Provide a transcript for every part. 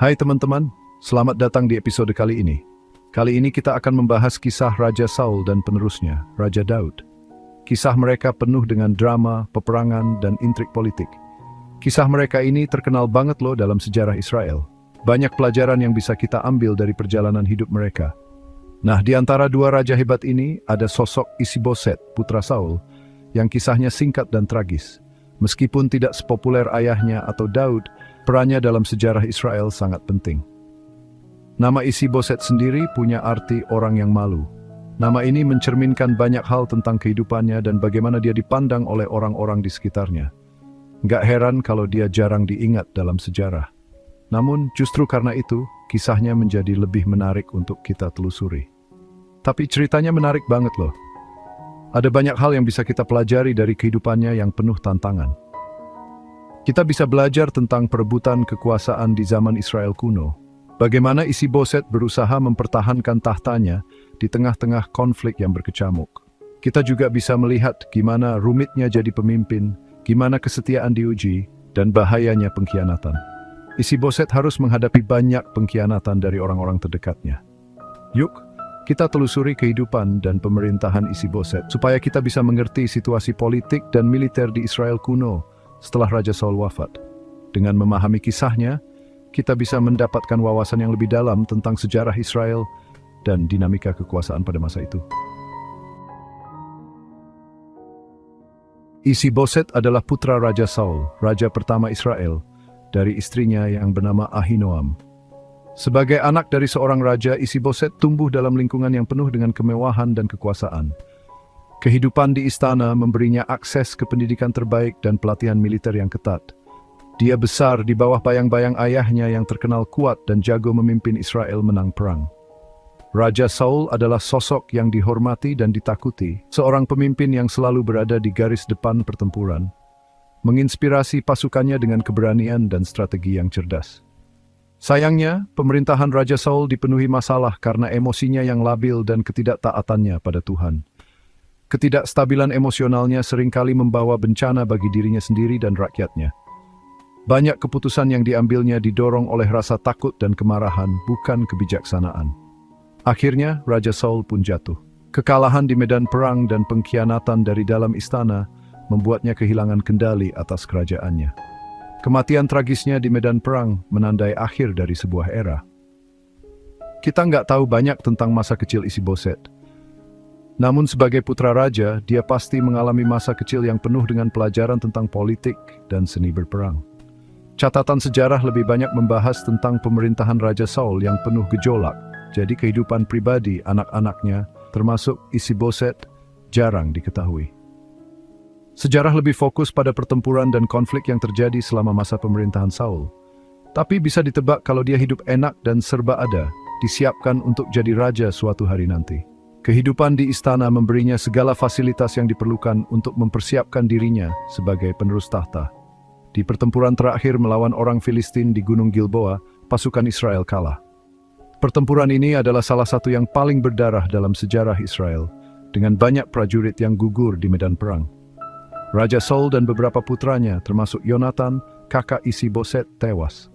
Hai teman-teman, selamat datang di episode kali ini. Kali ini kita akan membahas kisah Raja Saul dan penerusnya, Raja Daud. Kisah mereka penuh dengan drama, peperangan, dan intrik politik. Kisah mereka ini terkenal banget loh dalam sejarah Israel. Banyak pelajaran yang bisa kita ambil dari perjalanan hidup mereka. Nah, di antara dua raja hebat ini, ada sosok Isi-Boset, putra Saul, yang kisahnya singkat dan tragis. Meskipun tidak sepopuler ayahnya atau Daud, perannya dalam sejarah Israel sangat penting. Nama Isi-Boset sendiri punya arti orang yang malu. Nama ini mencerminkan banyak hal tentang kehidupannya dan bagaimana dia dipandang oleh orang-orang di sekitarnya. Nggak heran kalau dia jarang diingat dalam sejarah. Namun justru karena itu, kisahnya menjadi lebih menarik untuk kita telusuri. Tapi ceritanya menarik banget loh. Ada banyak hal yang bisa kita pelajari dari kehidupannya yang penuh tantangan. Kita bisa belajar tentang perebutan kekuasaan di zaman Israel kuno. Bagaimana Isi-Boset berusaha mempertahankan tahtanya di tengah-tengah konflik yang berkecamuk. Kita juga bisa melihat gimana rumitnya jadi pemimpin, gimana kesetiaan diuji, dan bahayanya pengkhianatan. Isi-Boset harus menghadapi banyak pengkhianatan dari orang-orang terdekatnya. Yuk, kita telusuri kehidupan dan pemerintahan Isi-Boset supaya kita bisa mengerti situasi politik dan militer di Israel kuno setelah Raja Saul wafat. Dengan memahami kisahnya, kita bisa mendapatkan wawasan yang lebih dalam tentang sejarah Israel dan dinamika kekuasaan pada masa itu. Isi-Boset adalah putra Raja Saul, raja pertama Israel, dari istrinya yang bernama Ahinoam. Sebagai anak dari seorang raja, Isi-Boset tumbuh dalam lingkungan yang penuh dengan kemewahan dan kekuasaan. Kehidupan di istana memberinya akses ke pendidikan terbaik dan pelatihan militer yang ketat. Dia besar di bawah bayang-bayang ayahnya yang terkenal kuat dan jago memimpin Israel menang perang. Raja Saul adalah sosok yang dihormati dan ditakuti, seorang pemimpin yang selalu berada di garis depan pertempuran, menginspirasi pasukannya dengan keberanian dan strategi yang cerdas. Sayangnya, pemerintahan Raja Saul dipenuhi masalah karena emosinya yang labil dan ketidaktaatannya pada Tuhan. Ketidakstabilan emosionalnya seringkali membawa bencana bagi dirinya sendiri dan rakyatnya. Banyak keputusan yang diambilnya didorong oleh rasa takut dan kemarahan, bukan kebijaksanaan. Akhirnya, Raja Saul pun jatuh. Kekalahan di medan perang dan pengkhianatan dari dalam istana membuatnya kehilangan kendali atas kerajaannya. Kematian tragisnya di medan perang menandai akhir dari sebuah era. Kita nggak tahu banyak tentang masa kecil Isi-Boset. Namun sebagai putra raja, dia pasti mengalami masa kecil yang penuh dengan pelajaran tentang politik dan seni berperang. Catatan sejarah lebih banyak membahas tentang pemerintahan Raja Saul yang penuh gejolak, jadi kehidupan pribadi anak-anaknya, termasuk Isi-Boset, jarang diketahui. Sejarah lebih fokus pada pertempuran dan konflik yang terjadi selama masa pemerintahan Saul. Tapi bisa ditebak kalau dia hidup enak dan serba ada, disiapkan untuk jadi raja suatu hari nanti. Kehidupan di istana memberinya segala fasilitas yang diperlukan untuk mempersiapkan dirinya sebagai penerus tahta. Di pertempuran terakhir melawan orang Filistin di Gunung Gilboa, pasukan Israel kalah. Pertempuran ini adalah salah satu yang paling berdarah dalam sejarah Israel, dengan banyak prajurit yang gugur di medan perang. Raja Saul dan beberapa putranya, termasuk Yonatan, kakak Isi-Boset, tewas.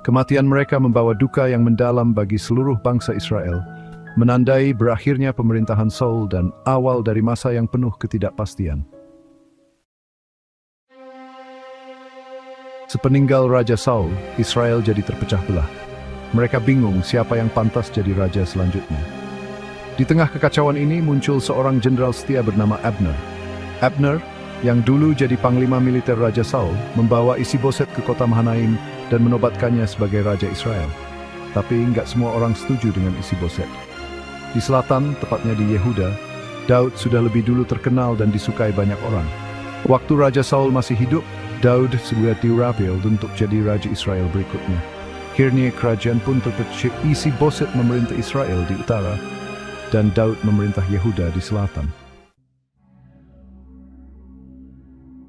Kematian mereka membawa duka yang mendalam bagi seluruh bangsa Israel, menandai berakhirnya pemerintahan Saul dan awal dari masa yang penuh ketidakpastian. Sepeninggal Raja Saul, Israel jadi terpecah belah. Mereka bingung siapa yang pantas jadi raja selanjutnya. Di tengah kekacauan ini muncul seorang jenderal setia bernama Abner. Abner, yang dulu jadi panglima militer Raja Saul, membawa Isi-Boset ke kota Mahanaim dan menobatkannya sebagai Raja Israel. Tapi nggak semua orang setuju dengan Isi-Boset. Di selatan, tepatnya di Yehuda, Daud sudah lebih dulu terkenal dan disukai banyak orang. Waktu Raja Saul masih hidup, Daud segera diambil untuk jadi Raja Israel berikutnya. Akhirnya kerajaan pun terpecah, Isi-Boset memerintah Israel di utara, dan Daud memerintah Yehuda di selatan.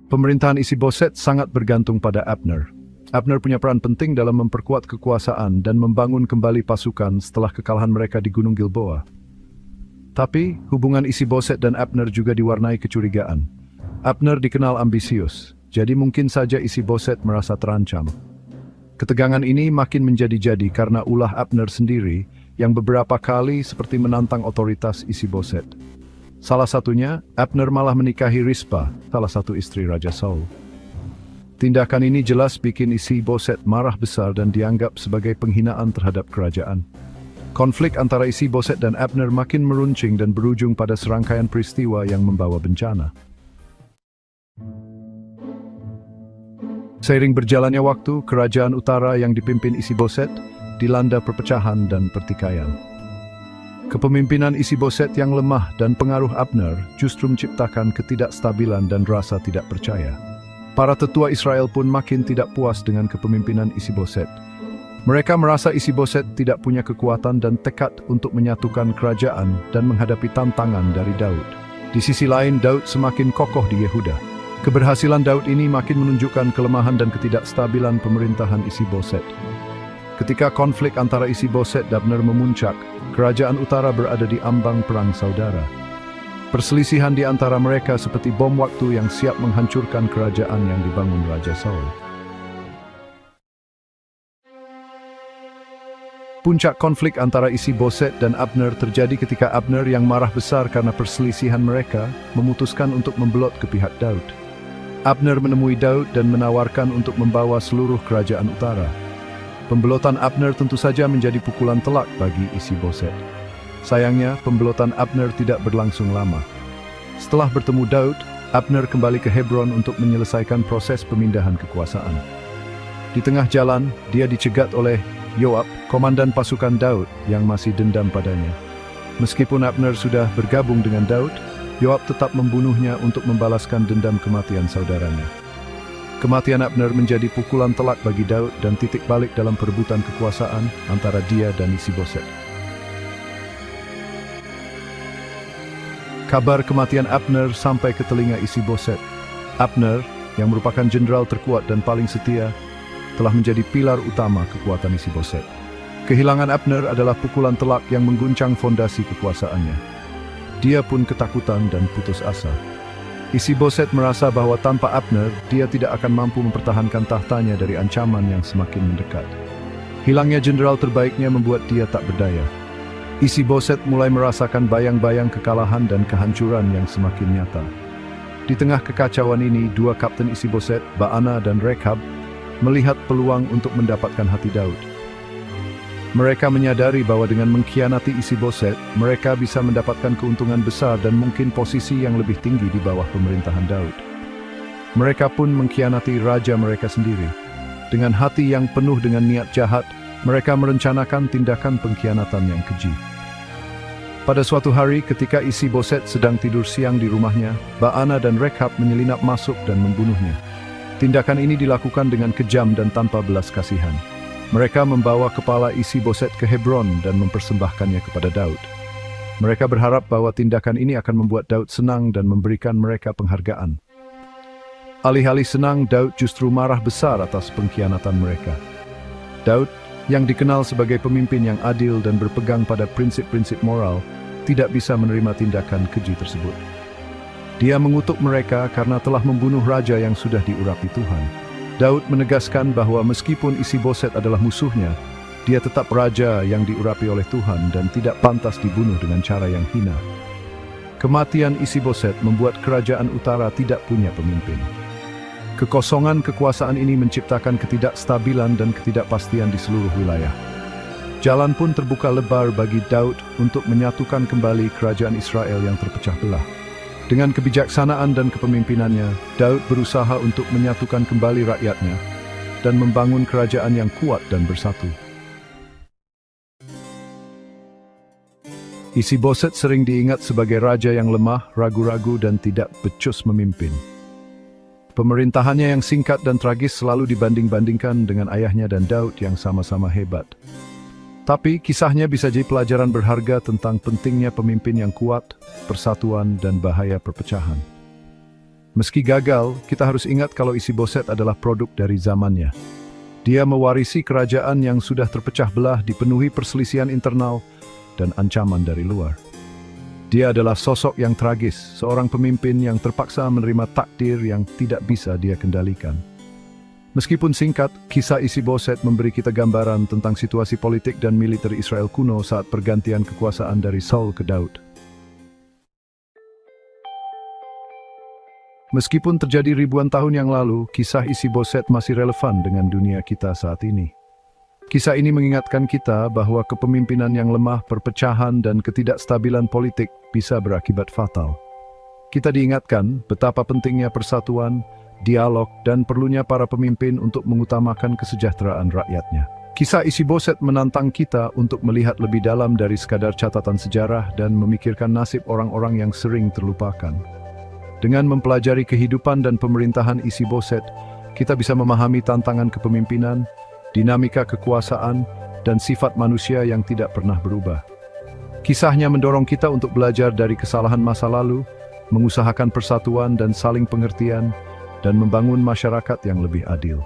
Pemerintahan Isi-Boset sangat bergantung pada Abner. Abner punya peran penting dalam memperkuat kekuasaan dan membangun kembali pasukan setelah kekalahan mereka di Gunung Gilboa. Tapi, hubungan Isi-Boset dan Abner juga diwarnai kecurigaan. Abner dikenal ambisius, jadi mungkin saja Isi-Boset merasa terancam. Ketegangan ini makin menjadi-jadi karena ulah Abner sendiri yang beberapa kali seperti menantang otoritas Isi-Boset. Salah satunya, Abner malah menikahi Rispa, salah satu istri Raja Saul. Tindakan ini jelas bikin Isi-Boset marah besar dan dianggap sebagai penghinaan terhadap kerajaan. Konflik antara Isi-Boset dan Abner makin meruncing dan berujung pada serangkaian peristiwa yang membawa bencana. Seiring berjalannya waktu, kerajaan utara yang dipimpin Isi-Boset dilanda perpecahan dan pertikaian. Kepemimpinan Isi-Boset yang lemah dan pengaruh Abner justru menciptakan ketidakstabilan dan rasa tidak percaya. Para tetua Israel pun makin tidak puas dengan kepemimpinan Isi-Boset. Mereka merasa Isi-Boset tidak punya kekuatan dan tekad untuk menyatukan kerajaan dan menghadapi tantangan dari Daud. Di sisi lain, Daud semakin kokoh di Yehuda. Keberhasilan Daud ini makin menunjukkan kelemahan dan ketidakstabilan pemerintahan Isi-Boset. Ketika konflik antara Isi-Boset dan Abner memuncak, kerajaan utara berada di ambang perang saudara. Perselisihan di antara mereka seperti bom waktu yang siap menghancurkan kerajaan yang dibangun Raja Saul. Puncak konflik antara Isi-Boset dan Abner terjadi ketika Abner yang marah besar karena perselisihan mereka memutuskan untuk membelot ke pihak Daud. Abner menemui Daud dan menawarkan untuk membawa seluruh kerajaan utara. Pembelotan Abner tentu saja menjadi pukulan telak bagi Isi-Boset. Sayangnya, pembelotan Abner tidak berlangsung lama. Setelah bertemu Daud, Abner kembali ke Hebron untuk menyelesaikan proses pemindahan kekuasaan. Di tengah jalan, dia dicegat oleh Yoab, komandan pasukan Daud yang masih dendam padanya. Meskipun Abner sudah bergabung dengan Daud, Yoab tetap membunuhnya untuk membalaskan dendam kematian saudaranya. Kematian Abner menjadi pukulan telak bagi Daud dan titik balik dalam perebutan kekuasaan antara dia dan Isi-Boset. Kabar kematian Abner sampai ke telinga Isi-Boset. Abner, yang merupakan jenderal terkuat dan paling setia, telah menjadi pilar utama kekuatan Isi-Boset. Kehilangan Abner adalah pukulan telak yang mengguncang fondasi kekuasaannya. Dia pun ketakutan dan putus asa. Isi-Boset merasa bahwa tanpa Abner, dia tidak akan mampu mempertahankan tahtanya dari ancaman yang semakin mendekat. Hilangnya jenderal terbaiknya membuat dia tak berdaya. Isi-Boset mulai merasakan bayang-bayang kekalahan dan kehancuran yang semakin nyata. Di tengah kekacauan ini, dua kapten Isi-Boset, Baana dan Rekhab, melihat peluang untuk mendapatkan hati Daud. Mereka menyadari bahwa dengan mengkhianati Isi-Boset, mereka bisa mendapatkan keuntungan besar dan mungkin posisi yang lebih tinggi di bawah pemerintahan Daud. Mereka pun mengkhianati raja mereka sendiri. Dengan hati yang penuh dengan niat jahat, mereka merencanakan tindakan pengkhianatan yang keji. Pada suatu hari ketika Isi-Boset sedang tidur siang di rumahnya, Baana dan Rekhab menyelinap masuk dan membunuhnya. Tindakan ini dilakukan dengan kejam dan tanpa belas kasihan. Mereka membawa kepala Isi-Boset ke Hebron dan mempersembahkannya kepada Daud. Mereka berharap bahwa tindakan ini akan membuat Daud senang dan memberikan mereka penghargaan. Alih-alih senang, Daud justru marah besar atas pengkhianatan mereka. Daud, yang dikenal sebagai pemimpin yang adil dan berpegang pada prinsip-prinsip moral, tidak bisa menerima tindakan keji tersebut. Dia mengutuk mereka karena telah membunuh raja yang sudah diurapi Tuhan. Daud menegaskan bahwa meskipun Isi-Boset adalah musuhnya, dia tetap raja yang diurapi oleh Tuhan dan tidak pantas dibunuh dengan cara yang hina. Kematian Isi-Boset membuat kerajaan utara tidak punya pemimpin. Kekosongan kekuasaan ini menciptakan ketidakstabilan dan ketidakpastian di seluruh wilayah. Jalan pun terbuka lebar bagi Daud untuk menyatukan kembali kerajaan Israel yang terpecah belah. Dengan kebijaksanaan dan kepemimpinannya, Daud berusaha untuk menyatukan kembali rakyatnya dan membangun kerajaan yang kuat dan bersatu. Isi-Boset sering diingat sebagai raja yang lemah, ragu-ragu, dan tidak becus memimpin. Pemerintahannya yang singkat dan tragis selalu dibanding-bandingkan dengan ayahnya dan Daud yang sama-sama hebat. Tapi kisahnya bisa jadi pelajaran berharga tentang pentingnya pemimpin yang kuat, persatuan, dan bahaya perpecahan. Meski gagal, kita harus ingat kalau Isi-Boset adalah produk dari zamannya. Dia mewarisi kerajaan yang sudah terpecah belah, dipenuhi perselisihan internal dan ancaman dari luar. Dia adalah sosok yang tragis, seorang pemimpin yang terpaksa menerima takdir yang tidak bisa dia kendalikan. Meskipun singkat, kisah Isi-Boset memberi kita gambaran tentang situasi politik dan militer Israel kuno saat pergantian kekuasaan dari Saul ke Daud. Meskipun terjadi ribuan tahun yang lalu, kisah Isi-Boset masih relevan dengan dunia kita saat ini. Kisah ini mengingatkan kita bahwa kepemimpinan yang lemah, perpecahan, dan ketidakstabilan politik bisa berakibat fatal. Kita diingatkan betapa pentingnya persatuan, dialog, dan perlunya para pemimpin untuk mengutamakan kesejahteraan rakyatnya. Kisah Isi-Boset menantang kita untuk melihat lebih dalam dari sekadar catatan sejarah dan memikirkan nasib orang-orang yang sering terlupakan. Dengan mempelajari kehidupan dan pemerintahan Isi-Boset, kita bisa memahami tantangan kepemimpinan, dinamika kekuasaan, dan sifat manusia yang tidak pernah berubah. Kisahnya mendorong kita untuk belajar dari kesalahan masa lalu, mengusahakan persatuan dan saling pengertian, dan membangun masyarakat yang lebih adil.